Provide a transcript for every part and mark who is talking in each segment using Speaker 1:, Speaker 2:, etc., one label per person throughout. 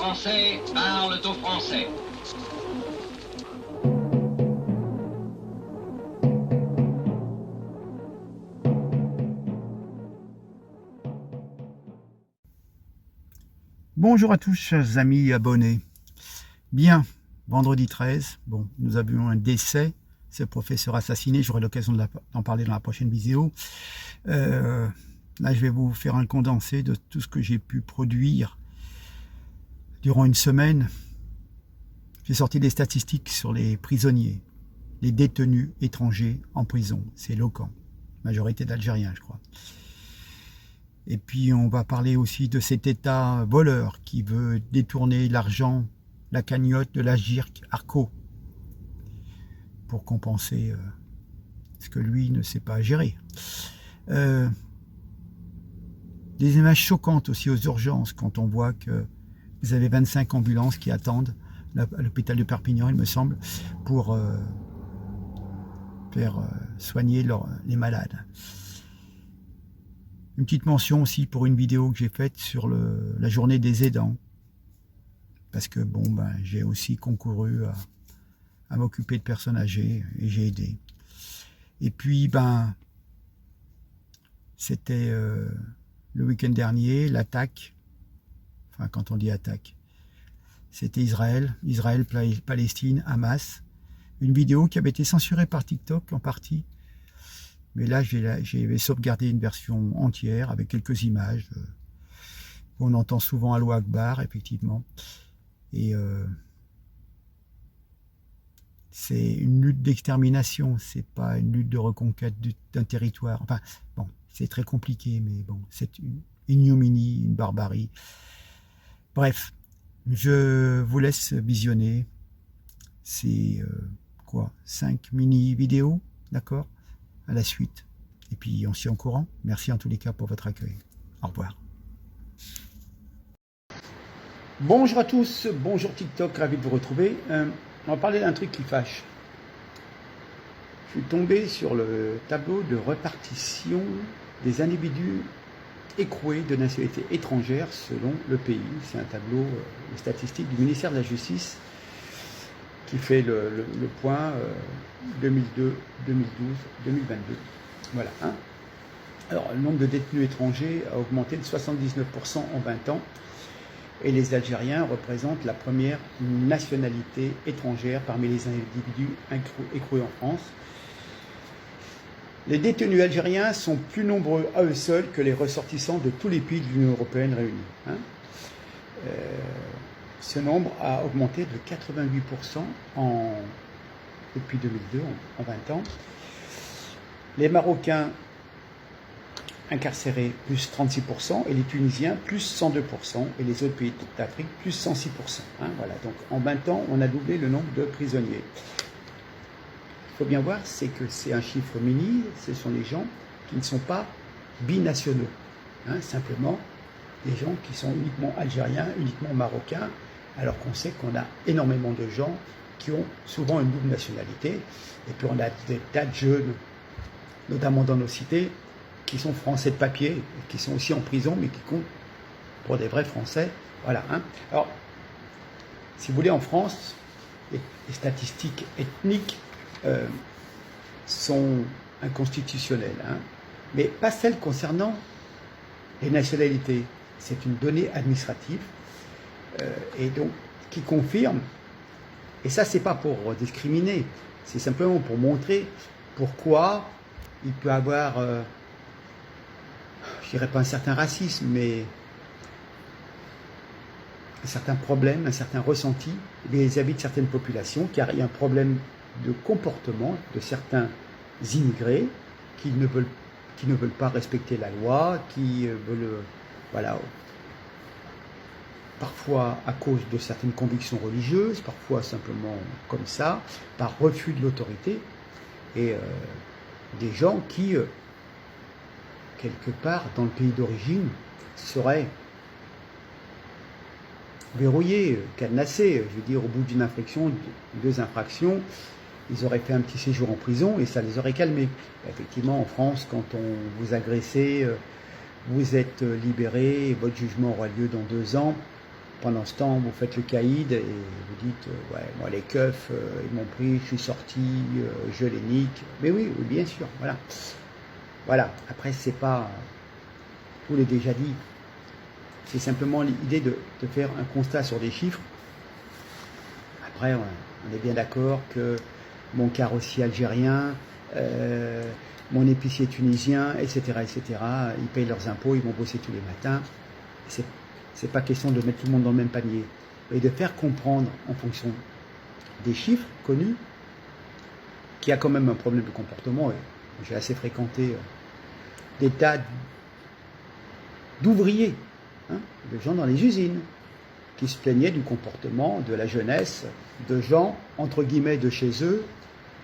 Speaker 1: Français parlent aux Français.
Speaker 2: Bonjour à tous, chers amis abonnés. Bien, vendredi 13, bon, nous avions un décès, ce professeur assassiné, j'aurai l'occasion d'en parler dans la prochaine vidéo. Là, je vais vous faire un condensé de tout ce que j'ai pu produire durant une semaine. J'ai sorti des statistiques sur les prisonniers, les détenus étrangers en prison. C'est éloquent, majorité d'Algériens, je crois. Et puis on va parler aussi de cet État voleur qui veut détourner l'argent, la cagnotte de la GIRC Arco pour compenser ce que lui ne sait pas gérer. Des images choquantes aussi aux urgences quand on voit que vous avez 25 ambulances qui attendent à l'hôpital de Perpignan, il me semble, pour faire soigner les malades. Une petite mention aussi pour une vidéo que j'ai faite sur la journée des aidants. Parce que bon, j'ai aussi concouru à m'occuper de personnes âgées et j'ai aidé. Et puis, c'était le week-end dernier, l'attaque. Enfin, quand on dit attaque, c'était Israël, Palestine, Hamas. Une vidéo qui avait été censurée par TikTok en partie. Mais là, j'ai sauvegardé une version entière avec quelques images. On entend souvent Allahu Akbar, effectivement. Et c'est une lutte d'extermination, c'est pas une lutte de reconquête d'un territoire. Enfin, bon, c'est très compliqué, mais bon, c'est une ignominie, une barbarie. Bref, je vous laisse visionner ces 5 mini-vidéos, d'accord ? À la suite. Et puis on s'y est en courant. Merci en tous les cas pour votre accueil. Au revoir. Bonjour à tous, bonjour TikTok, ravi de vous retrouver. On va parler d'un truc qui fâche. Je suis tombé sur le tableau de répartition des individus écroués de nationalité étrangère selon le pays. C'est un tableau de statistiques du ministère de la Justice qui fait le point 2002, 2012, 2022. Voilà. Alors, le nombre de détenus étrangers a augmenté de 79% en 20 ans. Et les Algériens représentent la première nationalité étrangère parmi les individus écroués en France. Les détenus algériens sont plus nombreux à eux seuls que les ressortissants de tous les pays de l'Union européenne réunis. Ce nombre a augmenté de 88% depuis 2002, en 20 ans. Les Marocains incarcérés, plus 36%, et les Tunisiens, plus 102%, et les autres pays d'Afrique, plus 106%. Voilà. Donc en 20 ans, on a doublé le nombre de prisonniers. Il faut bien voir, c'est que c'est un chiffre mini, ce sont les gens qui ne sont pas binationaux. Simplement, des gens qui sont uniquement algériens, uniquement marocains, alors qu'on sait qu'on a énormément de gens qui ont souvent une double nationalité. Et puis on a des tas de jeunes, notamment dans nos cités, qui sont français de papier, qui sont aussi en prison, mais qui comptent pour des vrais Français. Voilà. Alors, si vous voulez, en France, les statistiques ethniques sont inconstitutionnelles, mais pas celles concernant les nationalités. C'est une donnée administrative. Et donc qui confirme, et ça c'est pas pour discriminer, c'est simplement pour montrer pourquoi il peut avoir, je dirais pas un certain racisme, mais un certain problème, un certain ressenti vis-à-vis de certaines populations, car il y a un problème de comportement de certains immigrés qui ne veulent pas respecter la loi, qui veulent, voilà, parfois à cause de certaines convictions religieuses, parfois simplement comme ça, par refus de l'autorité, et des gens qui, quelque part dans le pays d'origine, seraient verrouillés, cadenassés. Je veux dire, au bout d'une infraction, 2 infractions, ils auraient fait un petit séjour en prison et ça les aurait calmés. Effectivement, en France, quand on vous agressez, vous êtes libéré, et votre jugement aura lieu dans 2 ans. Pendant ce temps, vous faites le caïd et vous dites ouais, moi les keufs, ils m'ont pris, je suis sorti, je les nique. Mais oui, oui, bien sûr, voilà. Voilà, après, c'est pas. Je vous l'ai déjà dit. C'est simplement l'idée de faire un constat sur des chiffres. Après, on est bien d'accord que mon carrossier algérien, mon épicier tunisien, etc., ils payent leurs impôts, ils vont bosser tous les matins. C'est pas question de mettre tout le monde dans le même panier. Et de faire comprendre en fonction des chiffres connus qu'il y a quand même un problème de comportement. J'ai assez fréquenté des tas d'ouvriers, hein, de gens dans les usines, qui se plaignaient du comportement de la jeunesse, de gens, entre guillemets, de chez eux,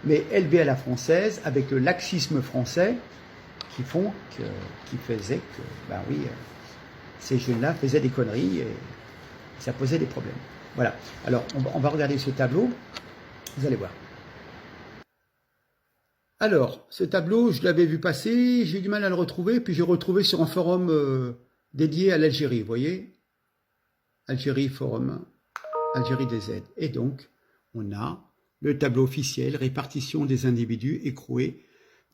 Speaker 2: mais élevés à la française, avec le laxisme français, qui faisait que, ben oui, ces jeunes-là faisaient des conneries et ça posait des problèmes. Voilà. Alors, on va regarder ce tableau, vous allez voir. Alors, ce tableau, je l'avais vu passer, j'ai eu du mal à le retrouver, puis j'ai retrouvé sur un forum dédié à l'Algérie, vous voyez, Algérie Forum, Algérie des aides. Et donc, on a le tableau officiel, répartition des individus écroués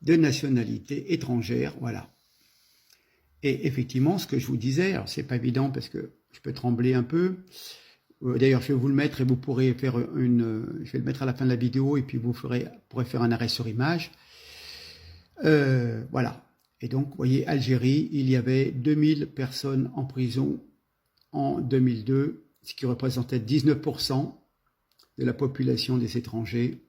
Speaker 2: de nationalité étrangère, voilà. Et effectivement, ce que je vous disais, alors c'est pas évident parce que je peux trembler un peu. D'ailleurs, je vais vous le mettre et vous pourrez faire je vais le mettre à la fin de la vidéo et puis vous pourrez faire un arrêt sur image. Voilà. Et donc, vous voyez, Algérie, il y avait 2000 personnes en prison en 2002, ce qui représentait 19% de la population des étrangers.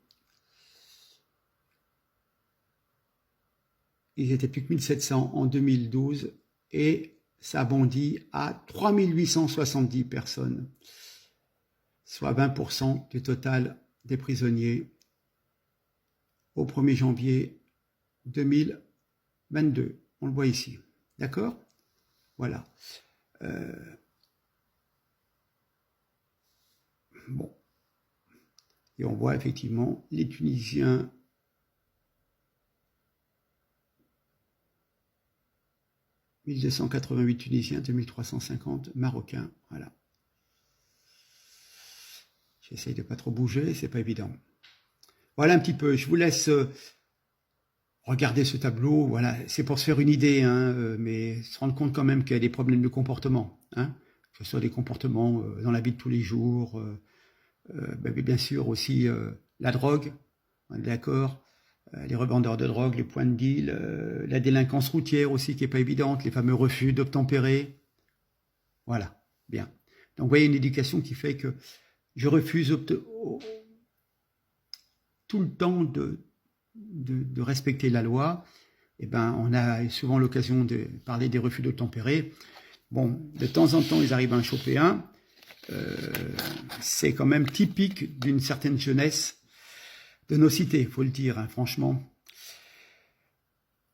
Speaker 2: Ils étaient plus que 1700 en 2012 et ça bondit à 3870 personnes, soit 20% du total des prisonniers au 1er janvier 2022. On le voit ici. D'accord? Voilà. Bon. Et on voit effectivement les Tunisiens. « 1288 Tunisiens, 2350 Marocains. » Voilà. J'essaye de ne pas trop bouger, c'est pas évident. Voilà un petit peu. Je vous laisse regarder ce tableau. Voilà, c'est pour se faire une idée, hein, mais se rendre compte quand même qu'il y a des problèmes de comportement, hein, que ce soit des comportements dans la vie de tous les jours, bien sûr aussi la drogue, on est d'accord. Les revendeurs de drogue, les points de deal, la délinquance routière aussi qui n'est pas évidente, les fameux refus d'obtempérer. Voilà, bien. Donc vous voyez une éducation qui fait que je refuse tout le temps de respecter la loi. Eh ben, on a souvent l'occasion de parler des refus d'obtempérer. Bon, de temps en temps, ils arrivent à en choper un. C'est quand même typique d'une certaine jeunesse de nos cités, il faut le dire, hein, franchement.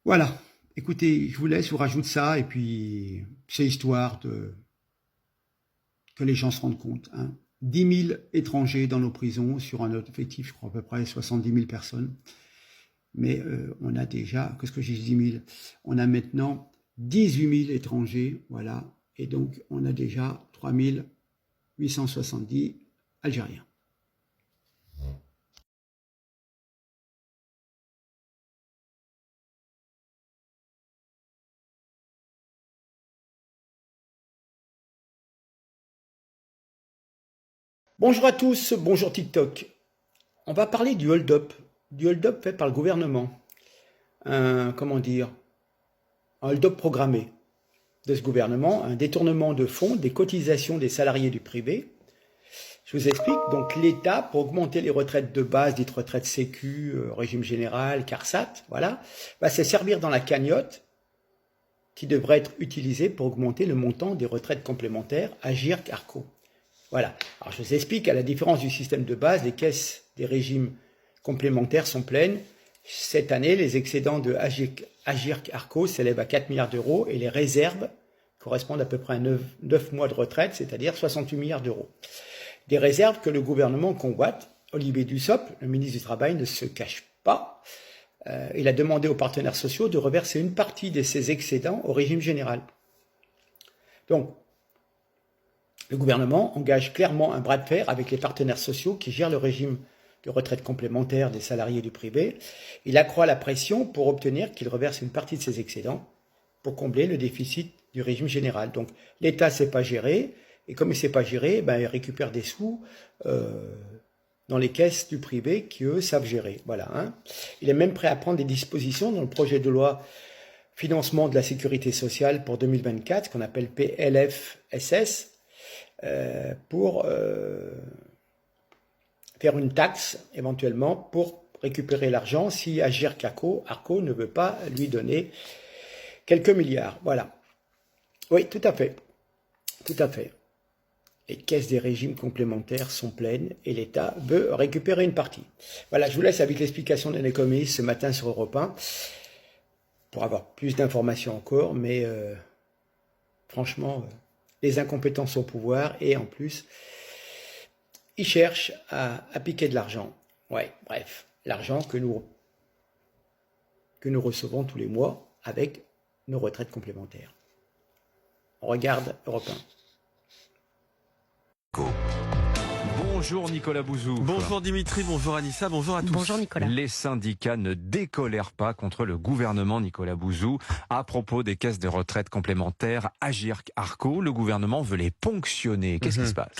Speaker 2: Voilà, écoutez, je vous laisse, je vous rajoute ça, et puis c'est histoire que les gens se rendent compte. Hein. 10 000 étrangers dans nos prisons, sur un autre effectif, je crois à peu près 70 000 personnes. Mais on a déjà, qu'est-ce que j'ai dit 10 000 ? On a maintenant 18 000 étrangers, voilà, et donc on a déjà 3 870 Algériens. Bonjour à tous, bonjour TikTok. On va parler du hold-up fait par le gouvernement. Comment dire, un hold-up programmé de ce gouvernement, un détournement de fonds des cotisations des salariés du privé. Je vous explique, donc l'État, pour augmenter les retraites de base, dites retraites sécu, régime général, CARSAT, voilà, va se servir dans la cagnotte qui devrait être utilisée pour augmenter le montant des retraites complémentaires Agirc-Arrco. Voilà. Alors je vous explique, à la différence du système de base, les caisses des régimes complémentaires sont pleines. Cette année, les excédents de Agirc-Arrco s'élèvent à 4 milliards d'euros et les réserves correspondent à peu près à 9 mois de retraite, c'est-à-dire 68 milliards d'euros. Des réserves que le gouvernement convoite. Olivier Dussopt, le ministre du Travail, ne se cache pas. Il a demandé aux partenaires sociaux de reverser une partie de ces excédents au régime général. Donc, Le gouvernement engage clairement un bras de fer avec les partenaires sociaux qui gèrent le régime de retraite complémentaire des salariés du privé. Il accroît la pression pour obtenir qu'il reverse une partie de ses excédents pour combler le déficit du régime général. Donc l'État ne sait pas gérer, et comme il ne sait pas gérer, il récupère des sous dans les caisses du privé qui, eux, savent gérer. Voilà, hein. Il est même prêt à prendre des dispositions dans le projet de loi financement de la sécurité sociale pour 2024, qu'on appelle PLFSS, pour faire une taxe, éventuellement, pour récupérer l'argent si Agirc Arrco ne veut pas lui donner quelques milliards. Voilà. Oui, tout à fait. Tout à fait. Les caisses des régimes complémentaires sont pleines et l'État veut récupérer une partie. Voilà, je vous laisse avec l'explication d'un économiste ce matin sur Europe 1 pour avoir plus d'informations encore, mais franchement, les incompétents sont au pouvoir et en plus, ils cherchent à piquer de l'argent. Ouais, bref, l'argent que nous recevons tous les mois avec nos retraites complémentaires. On regarde Europe 1.
Speaker 3: Bonjour Nicolas Bouzou.
Speaker 4: Bonjour Dimitri, bonjour Anissa, bonjour à tous.
Speaker 5: Bonjour Nicolas.
Speaker 3: Les syndicats ne décolèrent pas contre le gouvernement Nicolas Bouzou. À propos des caisses de retraite complémentaires Agirc Arrco, le gouvernement veut les ponctionner. Qu'est-ce qui se passe ?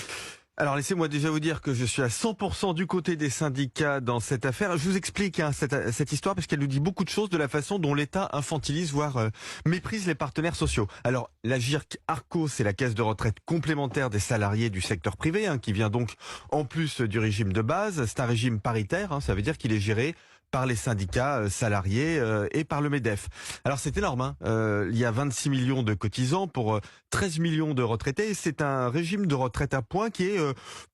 Speaker 4: Alors laissez-moi déjà vous dire que je suis à 100% du côté des syndicats dans cette affaire. Je vous explique cette histoire parce qu'elle nous dit beaucoup de choses de la façon dont l'État infantilise, voire méprise les partenaires sociaux. Alors l'Agirc Arrco, c'est la caisse de retraite complémentaire des salariés du secteur privé, qui vient donc en plus du régime de base. C'est un régime paritaire, ça veut dire qu'il est géré par les syndicats salariés et par le MEDEF. Alors c'est énorme, il y a 26 millions de cotisants pour 13 millions de retraités. C'est un régime de retraite à points qui est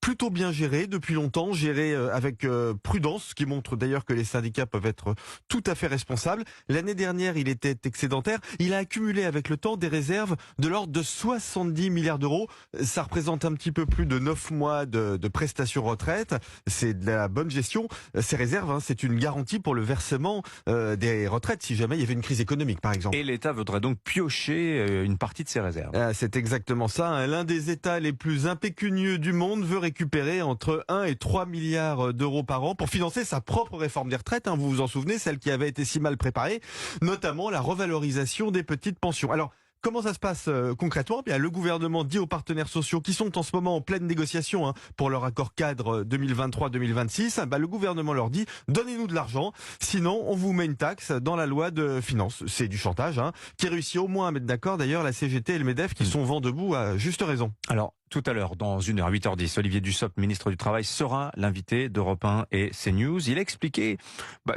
Speaker 4: plutôt bien géré depuis longtemps, géré avec prudence, ce qui montre d'ailleurs que les syndicats peuvent être tout à fait responsables. L'année dernière, il était excédentaire. Il a accumulé avec le temps des réserves de l'ordre de 70 milliards d'euros. Ça représente un petit peu plus de 9 mois de prestations retraite. C'est de la bonne gestion. Ces réserves, c'est une garantie pour le versement des retraites si jamais il y avait une crise économique par exemple.
Speaker 3: Et l'État voudrait donc piocher une partie de ses réserves.
Speaker 4: C'est exactement ça. L'un des États les plus impécunieux du monde veut récupérer entre 1 et 3 milliards d'euros par an pour financer sa propre réforme des retraites. Vous vous en souvenez, celle qui avait été si mal préparée, notamment la revalorisation des petites pensions. Alors, comment ça se passe concrètement ? Bien, le gouvernement dit aux partenaires sociaux qui sont en ce moment en pleine négociation pour leur accord cadre 2023-2026, le gouvernement leur dit « Donnez-nous de l'argent, sinon on vous met une taxe dans la loi de finances ». C'est du chantage, qui réussit au moins à mettre d'accord d'ailleurs la CGT et le MEDEF qui sont vent debout à juste raison.
Speaker 3: Alors, tout à l'heure, dans 1h, 8h10, Olivier Dussopt, ministre du Travail, sera l'invité d'Europe 1 et CNews. Il a expliqué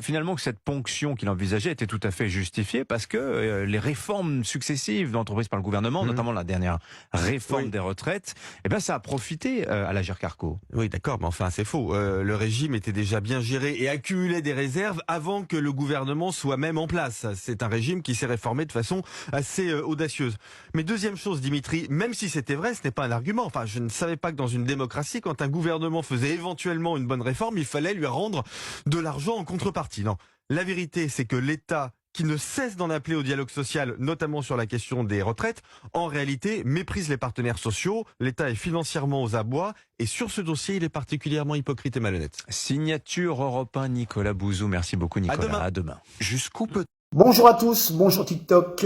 Speaker 3: finalement que cette ponction qu'il envisageait était tout à fait justifiée parce que les réformes successives entreprises par le gouvernement, notamment la dernière réforme des retraites, ça a profité à l'Agirc Arrco.
Speaker 4: Oui, d'accord, mais enfin c'est faux. Le régime était déjà bien géré et accumulait des réserves avant que le gouvernement soit même en place. C'est un régime qui s'est réformé de façon assez audacieuse. Mais deuxième chose, Dimitri, même si c'était vrai, ce n'est pas un argument. Enfin, je ne savais pas que dans une démocratie, quand un gouvernement faisait éventuellement une bonne réforme, il fallait lui rendre de l'argent en contrepartie. Non, la vérité, c'est que l'État, qui ne cesse d'en appeler au dialogue social, notamment sur la question des retraites, en réalité méprise les partenaires sociaux. L'État est financièrement aux abois et sur ce dossier, il est particulièrement hypocrite et malhonnête.
Speaker 3: Signature Europe 1, Nicolas Bouzou. Merci beaucoup Nicolas. À demain.
Speaker 4: Jusqu'où peut...
Speaker 2: Bonjour à tous, bonjour TikTok.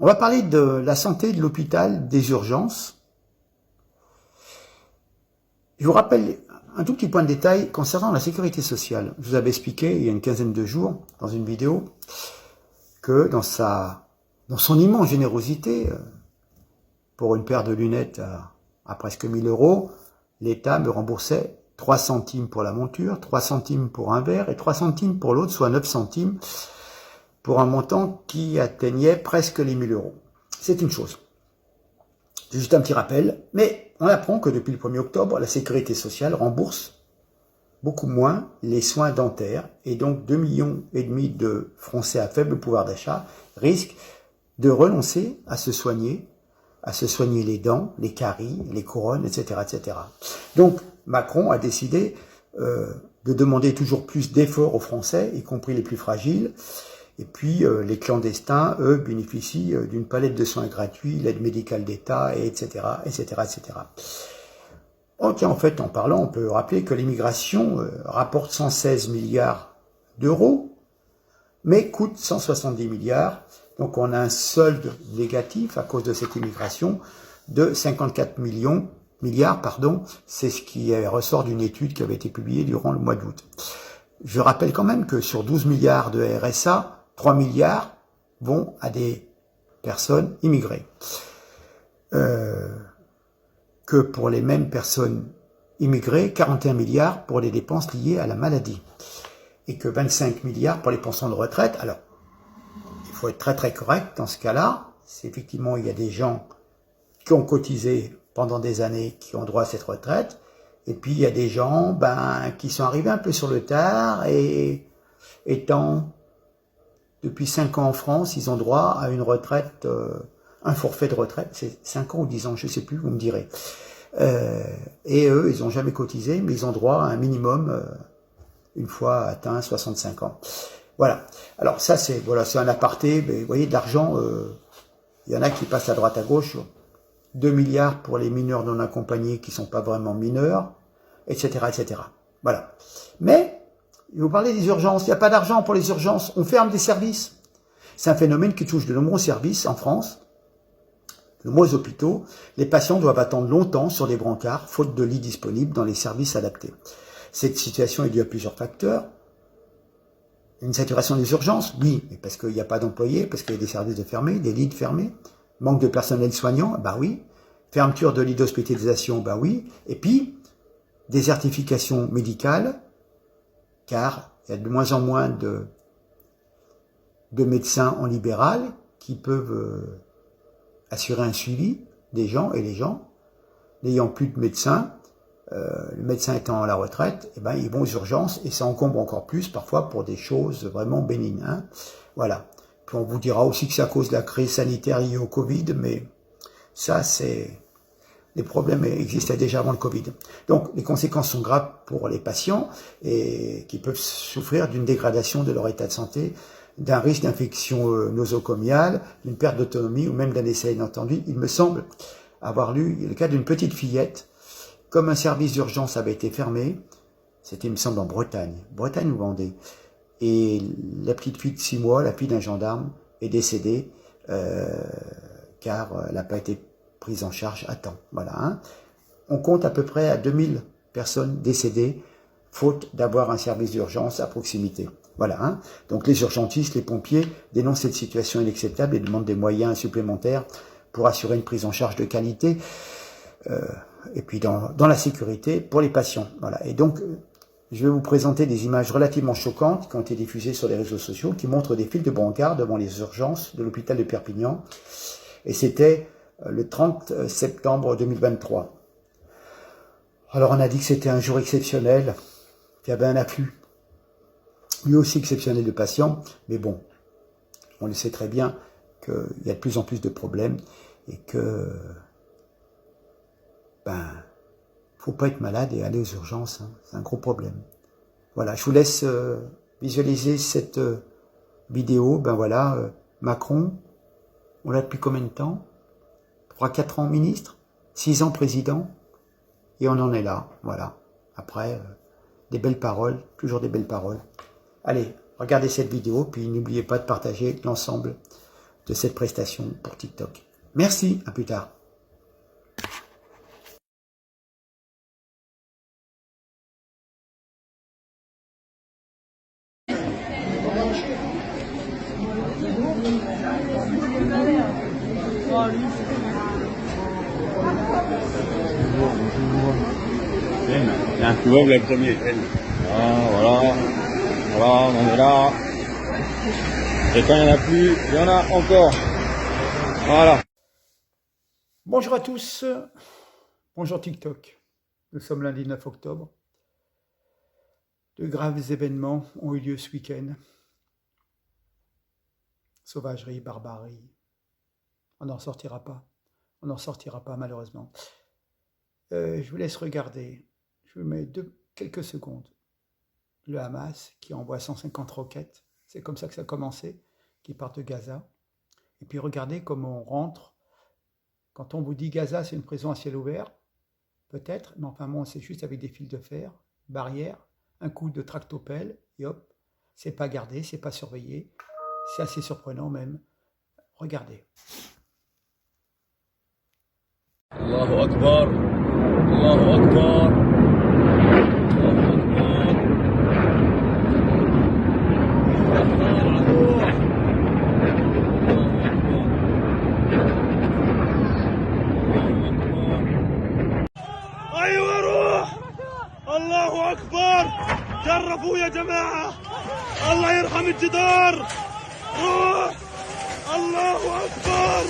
Speaker 2: On va parler de la santé de l'hôpital, des urgences. Je vous rappelle un tout petit point de détail concernant la sécurité sociale. Je vous avais expliqué il y a une quinzaine de jours, dans une vidéo, que dans son immense générosité, pour une paire de lunettes à presque 1000 euros, l'État me remboursait 3 centimes pour la monture, 3 centimes pour un verre et 3 centimes pour l'autre, soit 9 centimes, pour un montant qui atteignait presque les 1000 euros. C'est une chose. C'est juste un petit rappel, mais on apprend que depuis le 1er octobre, la sécurité sociale rembourse beaucoup moins les soins dentaires et donc 2,5 millions de Français à faible pouvoir d'achat risquent de renoncer à se soigner les dents, les caries, les couronnes, etc., etc. Donc Macron a décidé de demander toujours plus d'efforts aux Français, y compris les plus fragiles, Et puis les clandestins, eux, bénéficient d'une palette de soins gratuits, l'aide médicale d'État, etc., etc., etc. Ok, en fait, en parlant, on peut rappeler que l'immigration rapporte 116 milliards d'euros, mais coûte 170 milliards. Donc on a un solde négatif à cause de cette immigration de 54 milliards, c'est ce qui ressort d'une étude qui avait été publiée durant le mois d'août. Je rappelle quand même que sur 12 milliards de RSA, 3 milliards vont à des personnes immigrées. Que pour les mêmes personnes immigrées, 41 milliards pour les dépenses liées à la maladie. Et que 25 milliards pour les pensions de retraite. Alors, il faut être très très correct dans ce cas-là. C'est effectivement, il y a des gens qui ont cotisé pendant des années, qui ont droit à cette retraite. Et puis, il y a des gens qui sont arrivés un peu sur le tard et étant depuis 5 ans en France, ils ont droit à une retraite, un forfait de retraite. C'est 5 ans ou 10 ans, je ne sais plus, vous me direz. Et eux, ils n'ont jamais cotisé, mais ils ont droit à un minimum une fois atteint 65 ans. Voilà. Alors ça, c'est un aparté. Mais vous voyez, de l'argent, il y en a qui passent à droite à gauche. 2 milliards pour les mineurs non accompagnés qui ne sont pas vraiment mineurs, etc., etc. Voilà. Mais, vous parlez des urgences. Il n'y a pas d'argent pour les urgences. On ferme des services. C'est un phénomène qui touche de nombreux services en France, de nombreux hôpitaux. Les patients doivent attendre longtemps sur des brancards, faute de lits disponibles dans les services adaptés. Cette situation est due à plusieurs facteurs. Une saturation des urgences, oui, mais parce qu'il n'y a pas d'employés, parce qu'il y a des services de fermés, des lits de fermés. Manque de personnel soignant, bah oui. Fermeture de lits d'hospitalisation, bah oui. Et puis, désertification médicale, car il y a de moins en moins de médecins en libéral qui peuvent assurer un suivi des gens, et les gens, n'ayant plus de médecins, le médecin étant à la retraite, ils vont aux urgences et ça encombre encore plus parfois pour des choses vraiment bénignes. Hein. Voilà. Puis on vous dira aussi que c'est à cause de la crise sanitaire liée au Covid, mais ça, les problèmes existaient déjà avant le Covid. Donc, les conséquences sont graves pour les patients et qui peuvent souffrir d'une dégradation de leur état de santé, d'un risque d'infection nosocomiale, d'une perte d'autonomie ou même d'un décès inattendu. Il me semble avoir lu le cas d'une petite fillette, comme un service d'urgence avait été fermé, c'était, il me semble, en Bretagne ou Vendée. Et la petite fille de 6 mois, la fille d'un gendarme, est décédée car elle n'a pas été prise en charge à temps. Voilà. Hein. On compte à peu près à 2000 personnes décédées, faute d'avoir un service d'urgence à proximité. Voilà. Hein. Donc les urgentistes, les pompiers dénoncent cette situation inacceptable et demandent des moyens supplémentaires pour assurer une prise en charge de qualité et puis dans la sécurité pour les patients. Voilà. Et donc, je vais vous présenter des images relativement choquantes qui ont été diffusées sur les réseaux sociaux, qui montrent des files de brancards devant les urgences de l'hôpital de Perpignan. Et c'était le 30 septembre 2023. Alors on a dit que c'était un jour exceptionnel, qu'il y avait un afflux, lui aussi exceptionnel de patients, mais bon, on le sait très bien qu'il y a de plus en plus de problèmes et que, faut pas être malade et aller aux urgences, hein. C'est un gros problème. Voilà, je vous laisse visualiser cette vidéo. Macron, on l'a depuis combien de temps? 3-4 ans ministre, 6 ans président, et on en est là, voilà. Après, des belles paroles, toujours des belles paroles. Allez, regardez cette vidéo, puis n'oubliez pas de partager l'ensemble de cette prestation pour TikTok. Merci, à plus tard.
Speaker 5: Là, tu vois, le premier. Voilà, on est là. Et quand il n'y en a plus, il y en a encore. Voilà.
Speaker 2: Bonjour à tous. Bonjour TikTok. Nous sommes lundi 9 octobre. De graves événements ont eu lieu ce week-end. Sauvagerie, barbarie. On n'en sortira pas. On n'en sortira pas, malheureusement. Je vous laisse regarder. Je vous mets quelques secondes. Le Hamas qui envoie 150 roquettes. C'est comme ça que ça a commencé. qui partent de Gaza. Et puis regardez comment on rentre. Quand on vous dit Gaza, c'est une prison à ciel ouvert, peut-être, mais enfin bon, c'est juste avec des fils de fer, barrières, un coup de tractopelle, et hop, c'est pas gardé, c'est pas surveillé. C'est assez surprenant même. Regardez.
Speaker 5: Allahu Akbar, Allahu Akbar, Allahu Akbar. أيوة روح الله أكبر جرفوا يا جماعة الله يرحم الجدار روح الله أكبر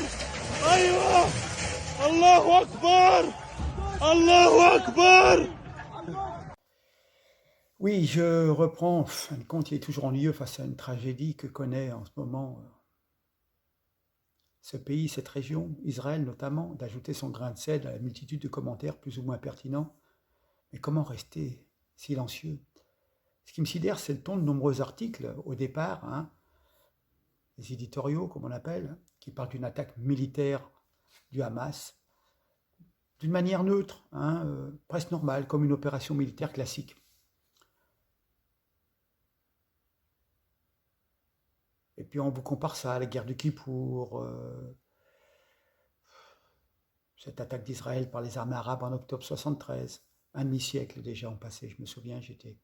Speaker 5: أيوة الله أكبر الله أكبر.
Speaker 2: Oui, je reprends. En fin de compte, il est toujours ennuyeux face à une tragédie que connaît en ce moment ce pays, cette région, Israël notamment, d'ajouter son grain de sel à la multitude de commentaires plus ou moins pertinents. Mais comment rester silencieux? Ce qui me sidère, c'est le ton de nombreux articles au départ, hein, les éditoriaux, comme on appelle, qui parlent d'une attaque militaire du Hamas, d'une manière neutre, hein, presque normale, comme une opération militaire classique. Et puis on vous compare ça à la guerre du Kippour, cette attaque d'Israël par les armées arabes en octobre 73, un demi-siècle déjà en passé. Je me souviens, j'étais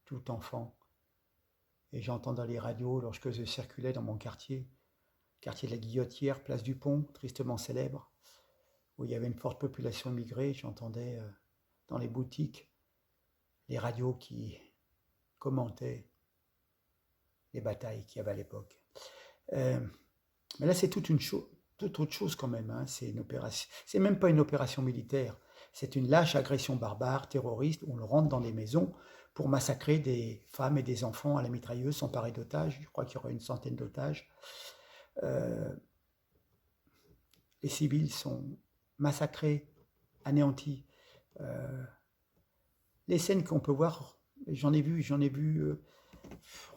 Speaker 2: tout enfant et j'entends dans les radios lorsque je circulais dans mon quartier de la Guillotière, place du Pont, tristement célèbre, où il y avait une forte population immigrée. J'entendais dans les boutiques les radios qui commentaient les batailles qu'il y avait à l'époque. Mais là, c'est toute autre chose quand même. Hein. C'est une opération. C'est même pas une opération militaire. C'est une lâche agression barbare, terroriste, où on rentre dans les maisons pour massacrer des femmes et des enfants à la mitrailleuse, s'emparer d'otages. Je crois qu'il y aura une centaine d'otages. Les civils sont massacrés, anéantis. Les scènes qu'on peut voir, j'en ai vu,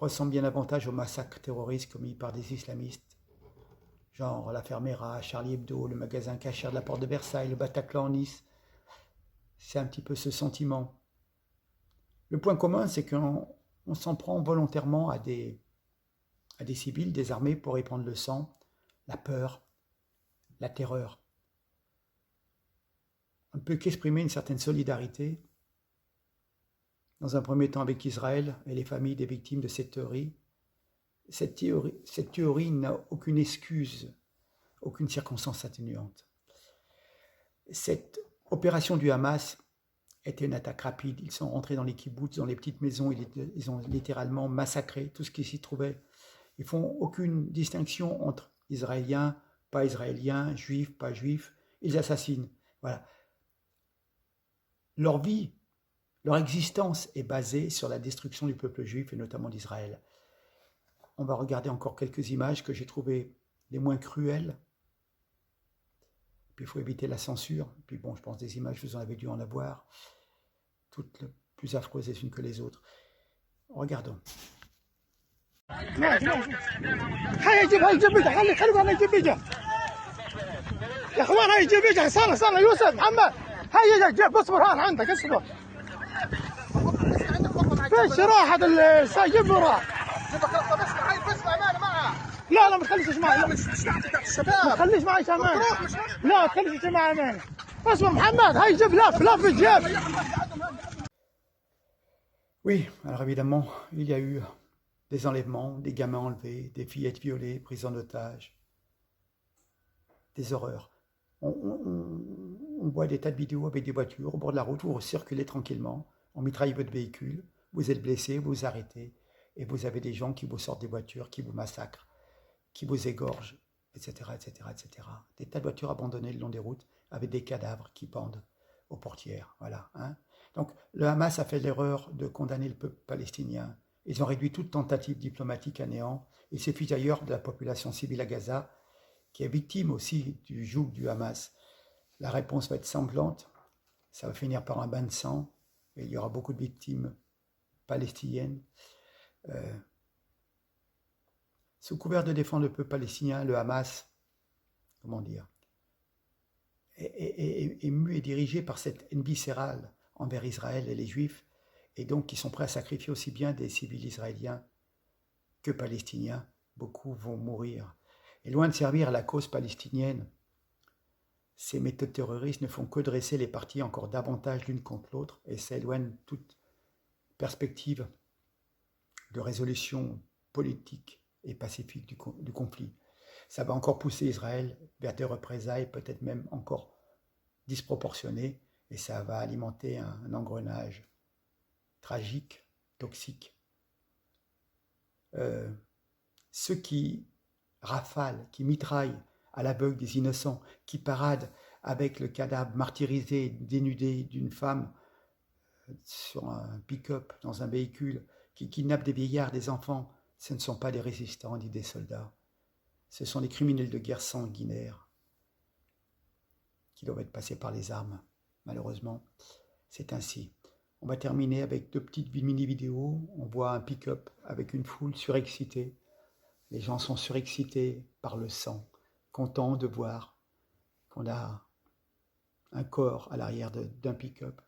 Speaker 2: ressemblent bien davantage aux massacres terroristes commis par des islamistes, genre la Fermera, Charlie Hebdo, le magasin cachère de la porte de Versailles, le Bataclan, Nice. C'est un petit peu ce sentiment. Le point commun, c'est qu'on s'en prend volontairement à des civils, des armées, pour répandre le sang, la peur, la terreur. On ne peut qu'exprimer une certaine solidarité, dans un premier temps avec Israël et les familles des victimes de cette théorie. Cette théorie n'a aucune excuse, aucune circonstance atténuante. Cette opération du Hamas était une attaque rapide. Ils sont rentrés dans les kibboutz, dans les petites maisons, ils ont littéralement massacré tout ce qui s'y trouvait. Ils font aucune distinction entre Israéliens, pas Israéliens, Juifs, pas Juifs. Ils assassinent. Voilà. Leur vie, leur existence est basée sur la destruction du peuple juif et notamment d'Israël. On va regarder encore quelques images que j'ai trouvées les moins cruelles. Puis il faut éviter la censure. Puis bon, je pense des images, vous en avez dû en avoir, toutes plus affreuses les unes que les autres. Regardons.
Speaker 6: فيش راحت السايب وراح لا لا ما تخليش معي لا ما تخليش معي شمال لا ما تخليش معي امان اصبر محمد هاي جيب لف الجيب.
Speaker 2: Oui, alors évidemment, il y a eu des enlèvements, des gamins enlevés, des fillettes violées, prises en otage, des horreurs. On voit des tas de vidéos avec des voitures au bord de la route où vous circulez tranquillement, on mitraille votre véhicule, vous êtes blessé, vous vous arrêtez, et vous avez des gens qui vous sortent des voitures, qui vous massacrent, qui vous égorgent, etc., etc., etc. Des tas de voitures abandonnées le long des routes avec des cadavres qui pendent aux portières. Voilà. Hein. Donc le Hamas a fait l'erreur de condamner le peuple palestinien. Ils ont réduit toute tentative diplomatique à néant. Il suffit d'ailleurs de la population civile à Gaza, qui est victime aussi du joug du Hamas. La réponse va être sanglante, ça va finir par un bain de sang, et il y aura beaucoup de victimes palestiniennes. Sous couvert de défendre le peuple palestinien, le Hamas, comment dire, est mu et dirigé par cette haine viscérale envers Israël et les Juifs, et donc qui sont prêts à sacrifier aussi bien des civils israéliens que palestiniens. Beaucoup vont mourir. Et loin de servir à la cause palestinienne, ces méthodes terroristes ne font que dresser les parties encore davantage l'une contre l'autre et s'éloignent toute perspective de résolution politique et pacifique du conflit. Ça va encore pousser Israël vers des représailles peut-être même encore disproportionnées et ça va alimenter un engrenage tragique, toxique. Ceux qui rafalent, qui mitraillent à l'aveugle des innocents, qui paradent avec le cadavre martyrisé, dénudé d'une femme sur un pick-up, dans un véhicule, qui kidnappent des vieillards, des enfants, ce ne sont pas des résistants ni des soldats. Ce sont des criminels de guerre sanguinaires qui doivent être passés par les armes. Malheureusement, c'est ainsi. On va terminer avec 2 petites mini-vidéos. On voit un pick-up avec une foule surexcitée. Les gens sont surexcités par le sang, contents de voir qu'on a un corps à l'arrière d'un pick-up,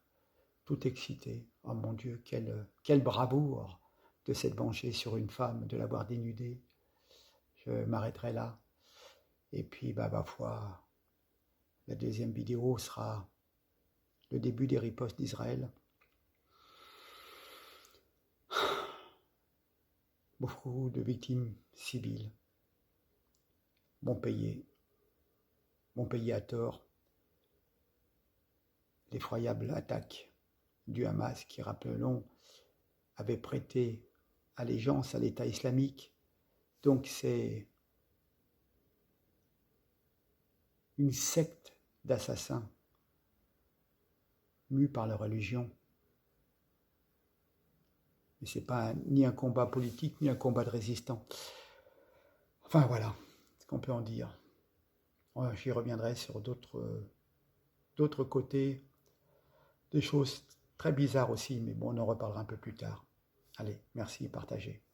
Speaker 2: tout excité. Oh mon Dieu, quelle bravoure de s'être vengé sur une femme, de l'avoir dénudée. Je m'arrêterai là. Et puis, ma foi, la deuxième vidéo sera le début des ripostes d'Israël. Beaucoup de victimes civiles, bon payées à tort. L'effroyable attaque du Hamas qui, rappelons, avait prêté allégeance à l'État islamique. Donc c'est une secte d'assassins mus par leur religion. Mais ce n'est pas ni un combat politique, ni un combat de résistants. Enfin voilà ce qu'on peut en dire. J'y reviendrai sur d'autres côtés, des choses très bizarres aussi, mais bon, on en reparlera un peu plus tard. Allez, merci, partagez.